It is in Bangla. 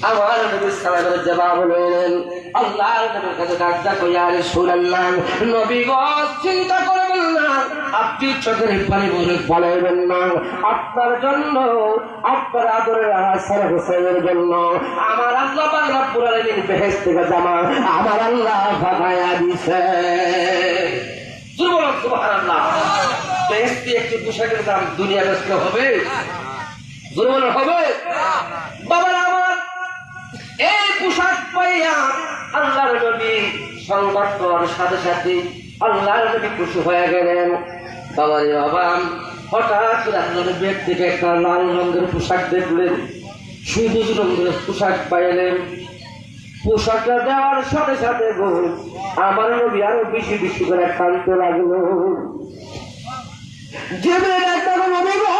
আমার নবী সালামের জবাব হলেন, আল্লাহর নবীর কাছে ডাকটা কইয়া রাসূলুল্লাহ, নবী গো চিন্তা করবেন না, আপনি চোখের পানি বলেন না, আপনার জন্য, আপনার আদরের হাসান হোসেনের জন্য আমার আল্লাহ পাক রব্বুল আলামিন বেহেশত থেকে জামা আমার আল্লাহ ফাঁকায়া দিছে। সুবহানাল্লাহ। বেহেশতে একটু পোশাকের দাম দুনিয়া ব্যস্ত হবে? জোরে হবে? বাবার আমার এই পোশাক পাইয়া আল্লাহর নবী সংবাদ পাওয়ার সাথে সাথে আল্লাহর নবী খুশি হয়ে গেলেন। বাবার বাবা হঠাৎ করে আল্লাহর নবীর দিকে একটা লাল রঙের পোশাক দেখলেন, সবুজ রঙের পোশাক পাইলেন। পোশাকটা দেওয়ার সাথে সাথে আমার নবী আরো বেশি বেশি করে কাঁদতে লাগলো। যে একটা নবী গো